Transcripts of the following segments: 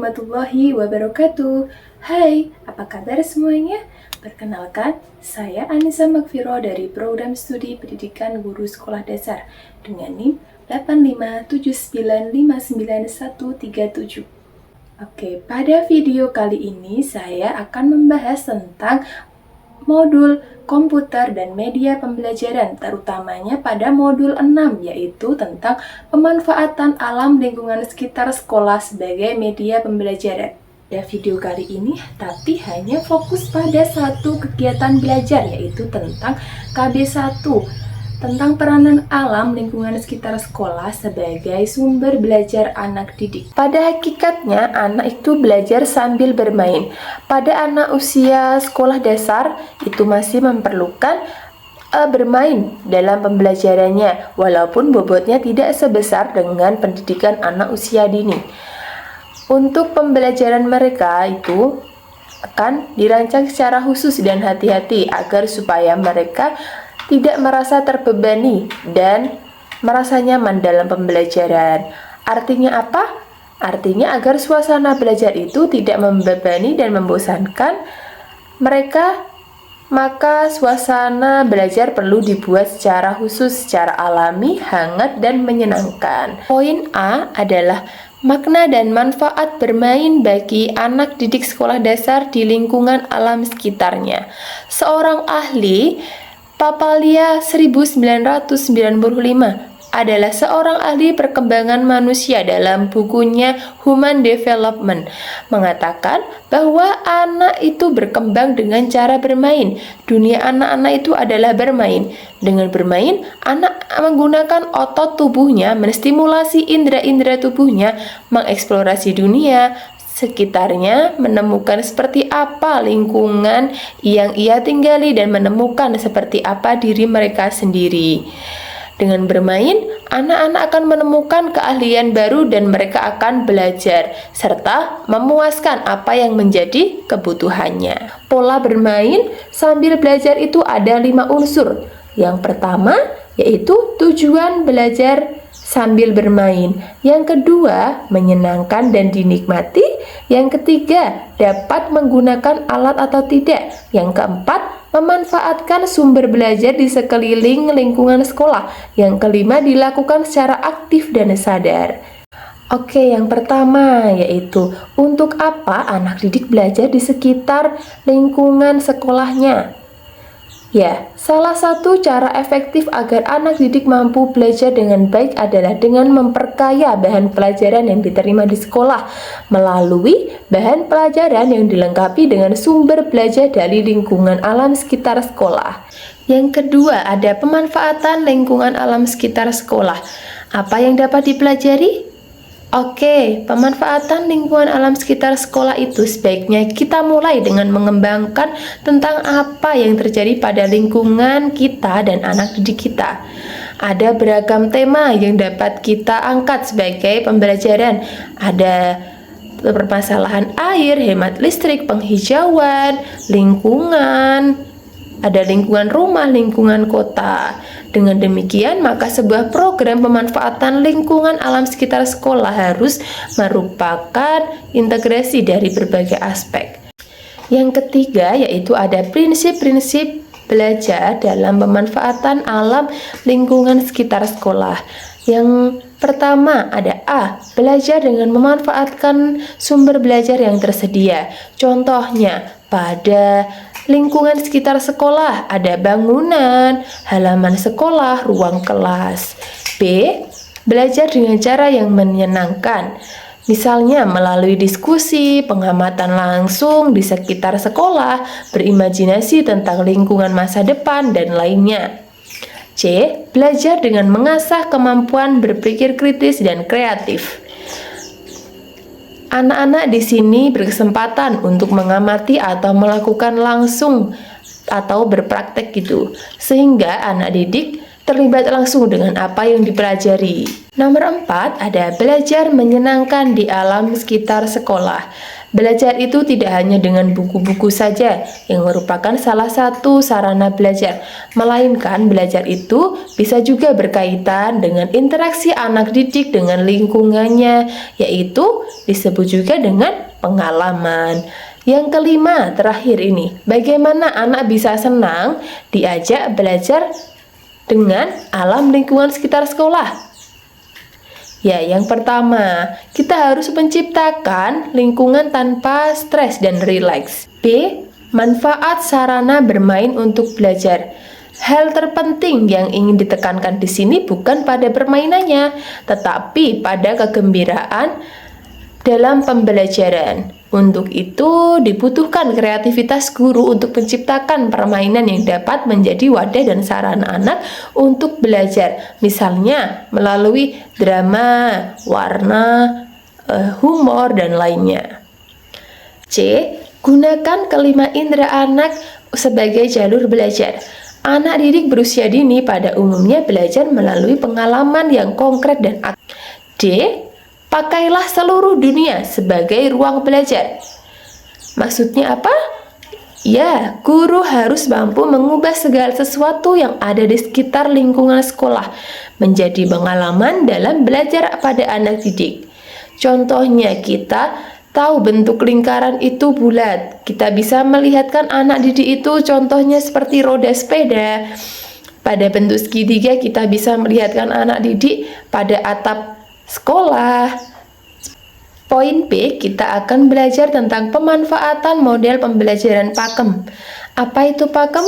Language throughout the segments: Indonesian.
warahmatullahi wabarakatuh. Hai, apa kabar semuanya? Perkenalkan, saya Anissa Magfiro dari Program Studi Pendidikan Guru Sekolah Dasar dengan NIM 857959137. Oke, pada video kali ini saya akan membahas tentang modul komputer dan media pembelajaran, terutamanya pada modul 6, yaitu tentang pemanfaatan alam lingkungan sekitar sekolah sebagai media pembelajaran. Pada video kali ini, tapi hanya fokus pada satu kegiatan belajar, yaitu tentang KB1, tentang peranan alam lingkungan sekitar sekolah sebagai sumber belajar anak didik. Pada hakikatnya, anak itu belajar sambil bermain. Pada anak usia sekolah dasar, itu masih memerlukan bermain dalam pembelajarannya, walaupun bobotnya tidak sebesar dengan pendidikan anak usia dini. Untuk pembelajaran mereka itu akan dirancang secara khusus dan hati-hati agar supaya mereka tidak merasa terbebani dan merasa nyaman dalam pembelajaran. Artinya apa? Artinya agar suasana belajar itu tidak membebani dan membosankan mereka, maka suasana belajar perlu dibuat secara khusus, secara alami, hangat, dan menyenangkan. Poin A adalah makna dan manfaat bermain bagi anak didik sekolah dasar di lingkungan alam sekitarnya. Seorang ahli, Papalia 1995, adalah seorang ahli perkembangan manusia dalam bukunya Human Development, mengatakan bahwa anak itu berkembang dengan cara bermain. Dunia anak-anak itu adalah bermain. Dengan bermain, anak menggunakan otot tubuhnya, menstimulasi indera-indera tubuhnya, mengeksplorasi dunia sekitarnya, menemukan seperti apa lingkungan yang ia tinggali dan menemukan seperti apa diri mereka sendiri. Dengan bermain, anak-anak akan menemukan keahlian baru dan mereka akan belajar serta memuaskan apa yang menjadi kebutuhannya. Pola bermain sambil belajar itu ada 5 unsur. Yang pertama yaitu tujuan belajar sambil bermain. Yang kedua, menyenangkan dan dinikmati. Yang ketiga, dapat menggunakan alat atau tidak. Yang keempat, memanfaatkan sumber belajar di sekeliling lingkungan sekolah. Yang kelima, dilakukan secara aktif dan sadar. Oke, yang pertama yaitu untuk apa anak didik belajar di sekitar lingkungan sekolahnya? Ya, salah satu cara efektif agar anak didik mampu belajar dengan baik adalah dengan memperkaya bahan pelajaran yang diterima di sekolah melalui bahan pelajaran yang dilengkapi dengan sumber belajar dari lingkungan alam sekitar sekolah. Yang kedua, ada pemanfaatan lingkungan alam sekitar sekolah. Apa yang dapat dipelajari? Oke, pemanfaatan lingkungan alam sekitar sekolah itu sebaiknya kita mulai dengan mengembangkan tentang apa yang terjadi pada lingkungan kita dan anak didik kita. Ada beragam tema yang dapat kita angkat sebagai pembelajaran. Ada permasalahan air, hemat listrik, penghijauan, lingkungan, ada lingkungan rumah, lingkungan kota. Dengan demikian, maka sebuah program pemanfaatan lingkungan alam sekitar sekolah harus merupakan integrasi dari berbagai aspek. Yang ketiga, yaitu ada prinsip-prinsip belajar dalam pemanfaatan alam lingkungan sekitar sekolah. Yang pertama ada A, belajar dengan memanfaatkan sumber belajar yang tersedia. Contohnya, pada lingkungan sekitar sekolah ada bangunan, halaman sekolah, ruang kelas. B, belajar dengan cara yang menyenangkan. Misalnya melalui diskusi, pengamatan langsung di sekitar sekolah, berimajinasi tentang lingkungan masa depan, dan lainnya. C, belajar dengan mengasah kemampuan berpikir kritis dan kreatif. Anak-anak di sini berkesempatan untuk mengamati atau melakukan langsung atau berpraktek gitu, sehingga anak didik terlibat langsung dengan apa yang dipelajari. Nomor 4, ada belajar menyenangkan di alam sekitar sekolah. Belajar itu tidak hanya dengan buku-buku saja yang merupakan salah satu sarana belajar, melainkan belajar itu bisa juga berkaitan dengan interaksi anak didik dengan lingkungannya, yaitu disebut juga dengan pengalaman. Yang kelima, terakhir ini, bagaimana anak bisa senang diajak belajar dengan alam lingkungan sekitar sekolah? Ya, yang pertama, kita harus menciptakan lingkungan tanpa stres dan rileks. B. Manfaat sarana bermain untuk belajar. Hal terpenting yang ingin ditekankan di sini bukan pada permainannya, tetapi pada kegembiraan dalam pembelajaran. Untuk itu dibutuhkan kreativitas guru untuk menciptakan permainan yang dapat menjadi wadah dan sarana anak untuk belajar. Misalnya melalui drama, warna, humor, dan lainnya. C. Gunakan kelima indera anak sebagai jalur belajar. Anak didik berusia dini pada umumnya belajar melalui pengalaman yang konkret dan aktif. D. Pakailah seluruh dunia sebagai ruang belajar. Maksudnya apa? Ya, guru harus mampu mengubah segala sesuatu yang ada di sekitar lingkungan sekolah menjadi pengalaman dalam belajar pada anak didik. Contohnya, kita tahu bentuk lingkaran itu bulat. Kita bisa melihatkan anak didik itu contohnya seperti roda sepeda. Pada bentuk segitiga kita bisa melihatkan anak didik pada atap sekolah. Poin B, kita akan belajar tentang pemanfaatan model pembelajaran Pakem. Apa itu Pakem?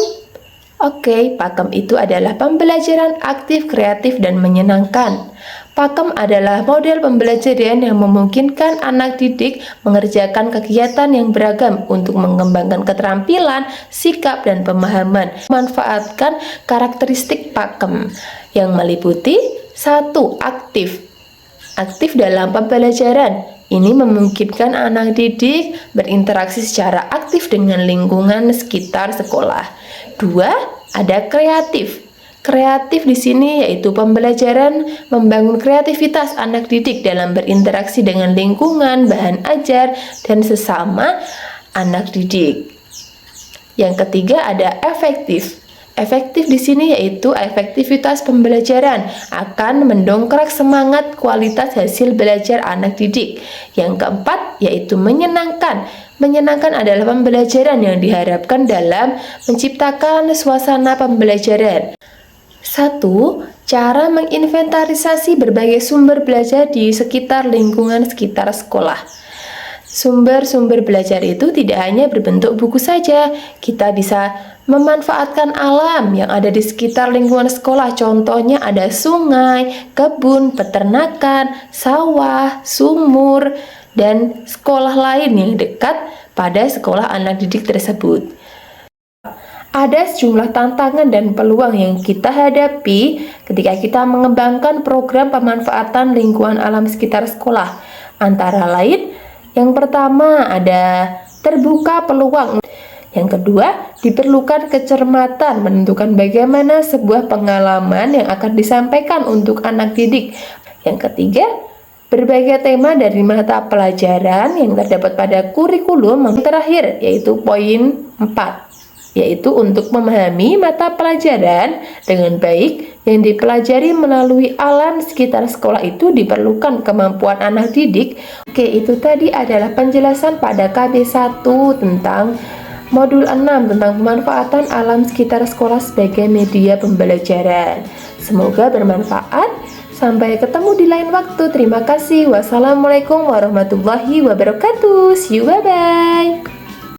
Oke, Pakem itu adalah pembelajaran aktif, kreatif, dan menyenangkan. Pakem adalah model pembelajaran yang memungkinkan anak didik mengerjakan kegiatan yang beragam untuk mengembangkan keterampilan, sikap, dan pemahaman. Manfaatkan karakteristik Pakem yang meliputi 1. Aktif dalam pembelajaran. Ini memungkinkan anak didik berinteraksi secara aktif dengan lingkungan sekitar sekolah. 2. Ada kreatif. Kreatif di sini yaitu pembelajaran membangun kreativitas anak didik dalam berinteraksi dengan lingkungan, bahan ajar, dan sesama anak didik. Yang ketiga ada efektif. Efektif di sini yaitu efektivitas pembelajaran akan mendongkrak semangat kualitas hasil belajar anak didik. Yang keempat yaitu menyenangkan. Menyenangkan adalah pembelajaran yang diharapkan dalam menciptakan suasana pembelajaran. 1. Cara menginventarisasi berbagai sumber belajar di sekitar lingkungan sekitar sekolah. Sumber-sumber belajar itu tidak hanya berbentuk buku saja. Kita bisa memanfaatkan alam yang ada di sekitar lingkungan sekolah. Contohnya ada sungai, kebun, peternakan, sawah, sumur, dan sekolah lain yang dekat pada sekolah anak didik tersebut. Ada sejumlah tantangan dan peluang yang kita hadapi ketika kita mengembangkan program pemanfaatan lingkungan alam sekitar sekolah. Antara lain, yang pertama ada terbuka peluang. Yang kedua, diperlukan kecermatan menentukan bagaimana sebuah pengalaman yang akan disampaikan untuk anak didik. Yang ketiga, berbagai tema dari mata pelajaran yang terdapat pada kurikulum. Yang terakhir, yaitu poin 4. Yaitu untuk memahami mata pelajaran dengan baik yang dipelajari melalui alam sekitar sekolah itu diperlukan kemampuan anak didik. Oke, itu tadi adalah penjelasan pada KB1 tentang modul 6 tentang pemanfaatan alam sekitar sekolah sebagai media pembelajaran. Semoga bermanfaat. Sampai ketemu di lain waktu. Terima kasih. Wassalamualaikum warahmatullahi wabarakatuh. See you, bye-bye.